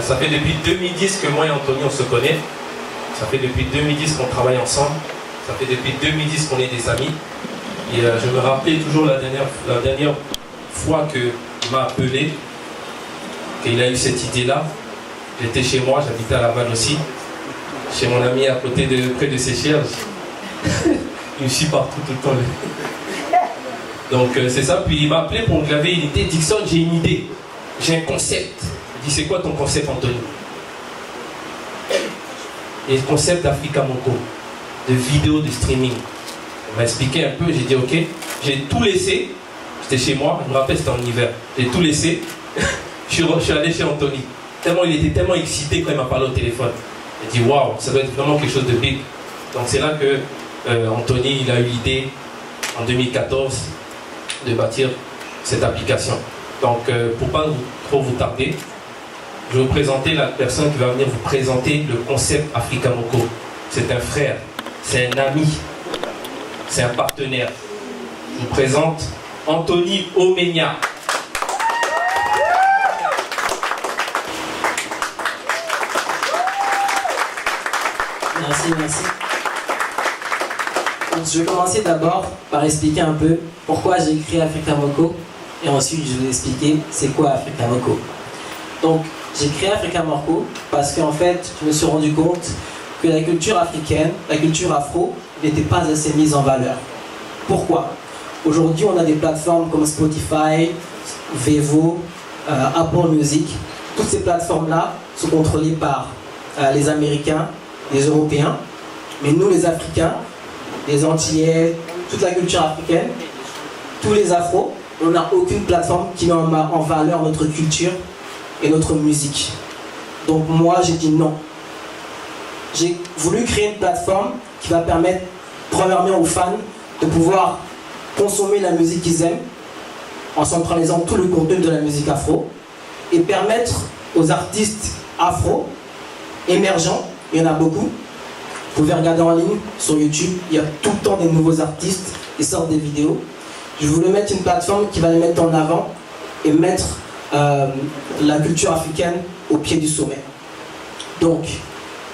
Ça fait depuis 2010 que moi et Anthony on se connaît. Ça fait depuis 2010 qu'on travaille ensemble. Ça fait depuis 2010 qu'on est des amis. Et je me rappelais toujours la dernière fois qu'il m'a appelé, qu'il a eu cette idée-là. J'étais chez moi, j'habitais à Laval aussi. Chez mon ami à côté près de Séchères. Il me suit partout tout le temps. Donc c'est ça. Puis il m'a appelé pour me graver une idée. Dixon, j'ai une idée. J'ai un concept. Il dit, c'est quoi ton concept, Anthony? Et le concept d'Africa Moko, de vidéo de streaming. On m'a expliqué un peu, j'ai dit ok. J'ai tout laissé. J'étais chez moi, je me rappelle c'était en hiver. J'ai tout laissé. je suis allé chez Anthony. Il était tellement excité quand il m'a parlé au téléphone. J'ai dit waouh, ça doit être vraiment quelque chose de big. Donc c'est là que Anthony il a eu l'idée en 2014 de bâtir cette application. Donc pour ne pas trop vous tarder, je vais vous présenter la personne qui va venir vous présenter le concept Africa Moko. C'est un frère, c'est un ami, c'est un partenaire. Je vous présente Anthony Omenia. Merci. Donc, je vais commencer d'abord par expliquer un peu pourquoi j'ai créé Africa Moko et ensuite je vais vous expliquer c'est quoi Africa Moko. Donc j'ai créé Africa Moko parce qu'en fait je me suis rendu compte que la culture africaine, la culture afro n'était pas assez mise en valeur. Pourquoi? Aujourd'hui on a des plateformes comme Spotify, Vevo, Apple Music. Toutes ces plateformes là sont contrôlées par les Américains, les Européens, mais nous les Africains, les Antillais, toute la culture africaine, tous les Afros, on n'a aucune plateforme qui met en valeur notre culture et notre musique. Donc moi j'ai dit non. J'ai voulu créer une plateforme qui va permettre premièrement aux fans de pouvoir consommer la musique qu'ils aiment en centralisant tout le contenu de la musique afro et permettre aux artistes afro émergents, il y en a beaucoup. Vous pouvez regarder en ligne sur YouTube, il y a tout le temps des nouveaux artistes qui sortent des vidéos. Je voulais mettre une plateforme qui va les mettre en avant et mettre la culture africaine au pied du sommet. Donc,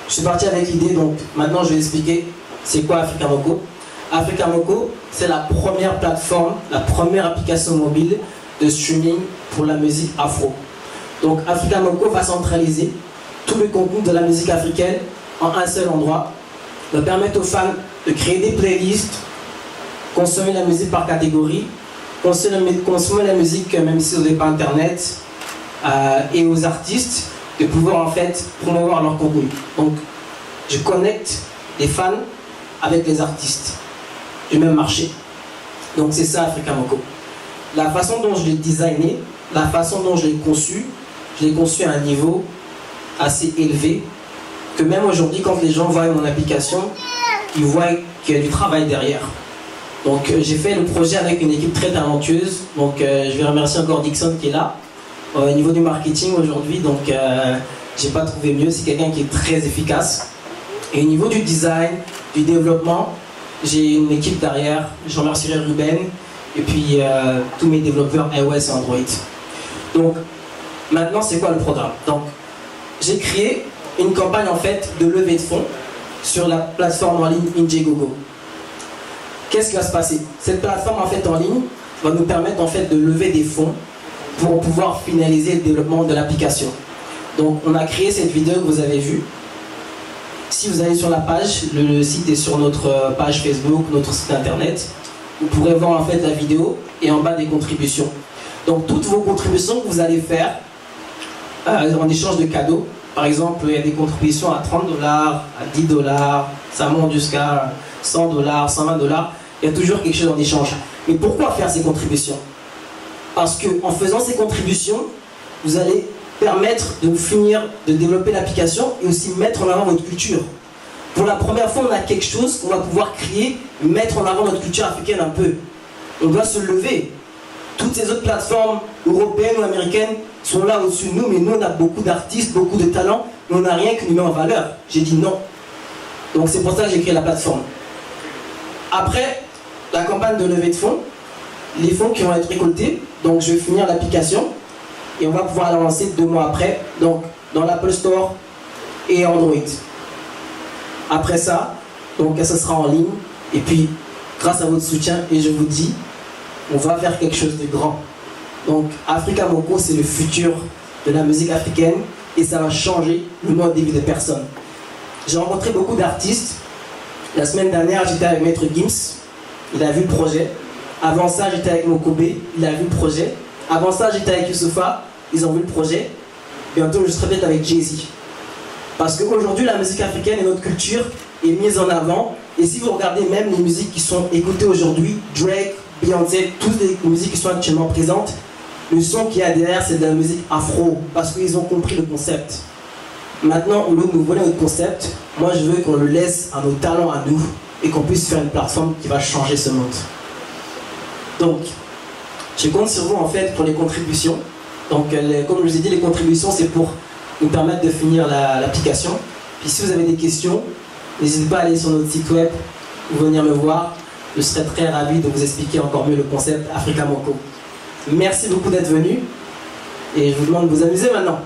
je suis parti avec l'idée, donc maintenant je vais expliquer c'est quoi Africa Moko. Africa Moko, c'est la première plateforme, la première application mobile de streaming pour la musique afro. Donc Africa Moko va centraliser tout le contenu de la musique africaine en un seul endroit, va permettre aux fans de créer des playlists, consommer la musique par catégorie, consommer la musique même si vous n'avez pas internet, et aux artistes de pouvoir en fait promouvoir leur contenu. Donc je connecte les fans avec les artistes du même marché. Donc c'est ça Africa Moko. La façon dont je l'ai designé, la façon dont je l'ai conçu à un niveau assez élevé, que même aujourd'hui quand les gens voient mon application, ils voient qu'il y a du travail derrière. Donc j'ai fait le projet avec une équipe très talentueuse, donc je vais remercier encore Dixon qui est là. Au niveau du marketing aujourd'hui, donc j'ai pas trouvé mieux, c'est quelqu'un qui est très efficace. Et au niveau du design, du développement, j'ai une équipe derrière, je remercierai Ruben, et puis tous mes développeurs iOS et Android. Donc maintenant c'est quoi le programme? Donc j'ai créé une campagne en fait de levée de fonds sur la plateforme en ligne Indiegogo. Qu'est-ce qui va se passer? Cette plateforme en fait en ligne va nous permettre en fait de lever des fonds pour pouvoir finaliser le développement de l'application. Donc on a créé cette vidéo que vous avez vue. Si vous allez sur la page, le site est sur notre page Facebook, notre site internet. Vous pourrez voir en fait la vidéo et en bas des contributions. Donc toutes vos contributions que vous allez faire en échange de cadeaux. Par exemple, il y a des contributions à $30, à $10, ça monte jusqu'à $100, $120. Il y a toujours quelque chose en échange. Mais pourquoi faire ces contributions? Parce qu'en faisant ces contributions, vous allez permettre de finir de développer l'application et aussi mettre en avant votre culture. Pour la première fois, on a quelque chose qu'on va pouvoir créer, mettre en avant notre culture africaine un peu. On doit se lever. Toutes ces autres plateformes européennes ou américaines sont là au-dessus de nous, mais nous on a beaucoup d'artistes, beaucoup de talents, mais on n'a rien qui nous met en valeur. J'ai dit non. Donc c'est pour ça que j'ai créé la plateforme. Après la campagne de levée de fonds, les fonds qui vont être récoltés, donc je vais finir l'application et on va pouvoir la lancer 2 mois après. Donc dans l'Apple Store et Android. Après ça, donc ça sera en ligne. Et puis, grâce à votre soutien, et je vous dis, on va faire quelque chose de grand. Donc, Africa Moko, c'est le futur de la musique africaine et ça va changer le mode de vie des personnes. J'ai rencontré beaucoup d'artistes. La semaine dernière, j'étais avec Maître Gims, il a vu le projet. Avant ça, j'étais avec Mokobé, il a vu le projet. Avant ça, j'étais avec Youssoupha, ils ont vu le projet. Bientôt, je serai peut-être avec Jay-Z. Parce qu'aujourd'hui, la musique africaine et notre culture est mise en avant. Et si vous regardez même les musiques qui sont écoutées aujourd'hui, Drake, Beyoncé, toutes les musiques qui sont actuellement présentes, le son qu'il y a derrière, c'est de la musique afro, parce qu'ils ont compris le concept. Maintenant, au lieu de nous voler notre concept, moi je veux qu'on le laisse à nos talents, à nous, et qu'on puisse faire une plateforme qui va changer ce monde. Donc, je compte sur vous en fait pour les contributions. Donc, comme je vous ai dit, les contributions, c'est pour nous permettre de finir l'application. Puis si vous avez des questions, n'hésitez pas à aller sur notre site web ou venir me voir. Je serai très ravi de vous expliquer encore mieux le concept Africa Moko. Merci beaucoup d'être venu et je vous demande de vous amuser maintenant.